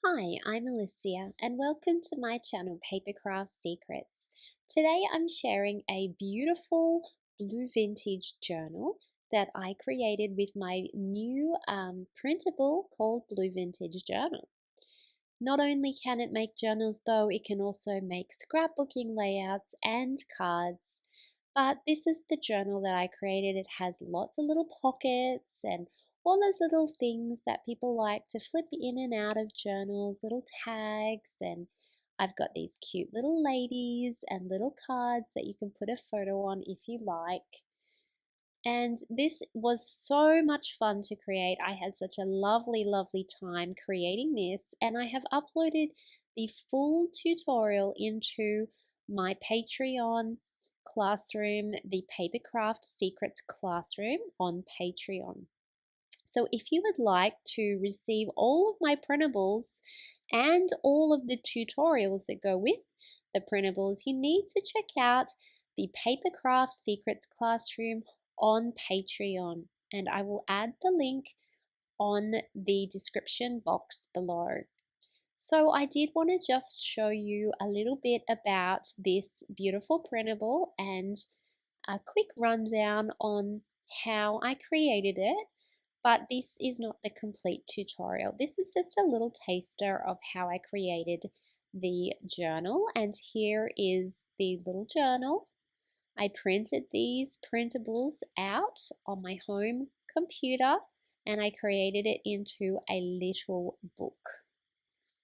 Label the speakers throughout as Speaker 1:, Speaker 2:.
Speaker 1: Hi, I'm Alicia and welcome to my channel Papercraft Secrets. Today I'm sharing a beautiful blue vintage journal that I created with my new printable called Blue Vintage Journal. Not only can it make journals though, it can also make scrapbooking layouts and cards. But this is the journal that I created. It has lots of little pockets and all those little things that people like to flip in and out of journals, little tags, and I've got these cute little ladies and little cards that you can put a photo on if you like. And this was so much fun to create. I had such a lovely, lovely time creating this, and I have uploaded the full tutorial into my Patreon classroom, the Papercraft Secrets classroom on Patreon. So if you would like to receive all of my printables and all of the tutorials that go with the printables, you need to check out the Papercraft Secrets classroom on Patreon, and I will add the link on the description box below. So I did want to just show you a little bit about this beautiful printable and a quick rundown on how I created it, but this is not the complete tutorial. This is just a little taster of how I created the journal, and here is the little journal. I printed these printables out on my home computer and I created it into a little book.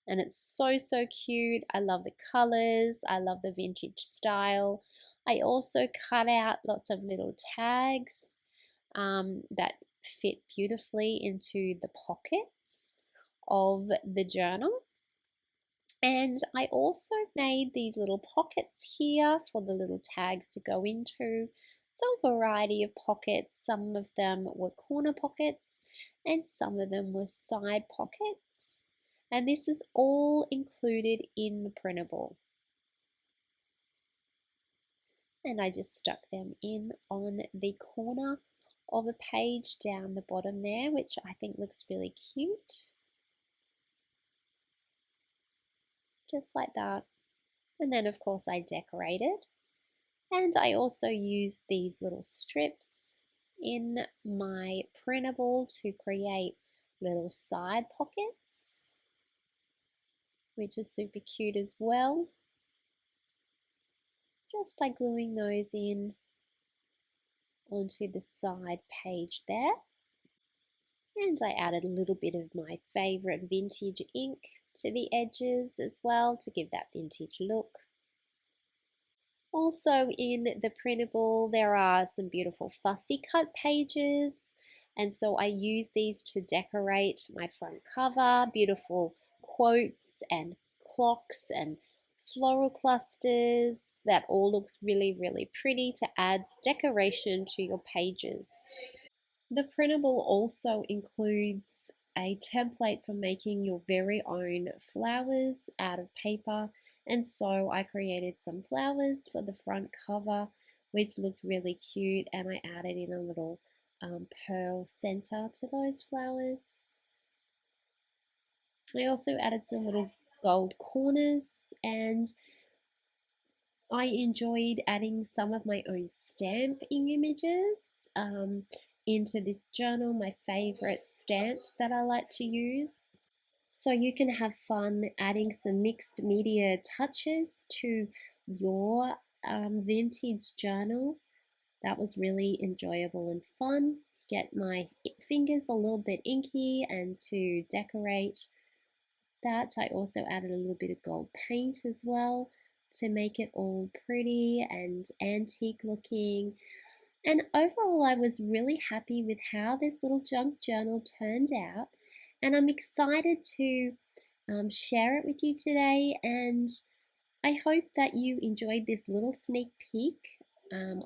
Speaker 1: And it's so cute. I love the colors. I love the vintage style. I also cut out lots of little tags that fit beautifully into the pockets of the journal. And I also made these little pockets here for the little tags to go into. Some variety of pockets. Some of them were corner pockets and some of them were side pockets. And this is all included in the printable. And I just stuck them in on the corner of a page down the bottom there, which I think looks really cute. Just like that. And then of course I decorated. And I also used these little strips in my printable to create little side pockets, which is super cute as well. Just by gluing those in onto the side page there. And I added a little bit of my favorite vintage ink to the edges as well to give that vintage look. Also in the printable there are some beautiful fussy cut pages, and so I use these to decorate my front cover. Beautiful quotes and clocks and floral clusters that all looks really pretty to add decoration to your pages. The printable also includes a template for making your very own flowers out of paper, and so I created some flowers for the front cover which looked really cute, and I added in a little pearl center to those flowers. I also added some little gold corners, and I enjoyed adding some of my own stamping images into this journal, my favorite stamps that I like to use. So you can have fun adding some mixed media touches to your vintage journal. That was really enjoyable and fun. Get my fingers a little bit inky and to decorate that. I also added a little bit of gold paint as well to make it all pretty and antique looking. And overall, I was really happy with how this little junk journal turned out, and I'm excited to share it with you today. And I hope that you enjoyed this little sneak peek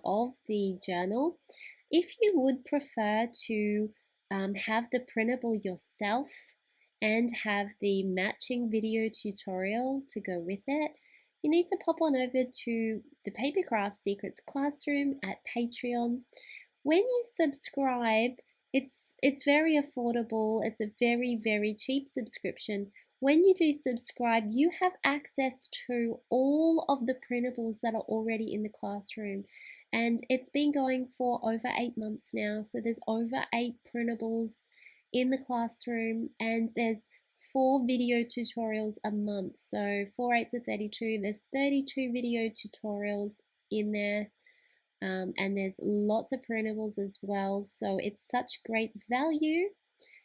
Speaker 1: of the journal. If you would prefer to have the printable yourself and have the matching video tutorial to go with it, you need to pop on over to the Papercraft Secrets classroom at Patreon. When you subscribe, it's very affordable. It's a very cheap subscription When you do subscribe, you have access to all of the printables that are already in the classroom. And it's been going for over 8 months now. So there's over 8 printables in the classroom, and there's 4 video tutorials a month. So 4 8s are 32. There's 32 video tutorials in there. And there's lots of printables as well. So it's such great value.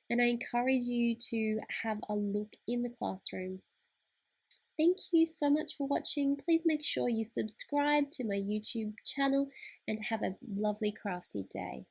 Speaker 1: And I encourage you to have a look in the classroom. Thank you so much for watching. Please make sure you subscribe to my YouTube channel and have a lovely crafty day.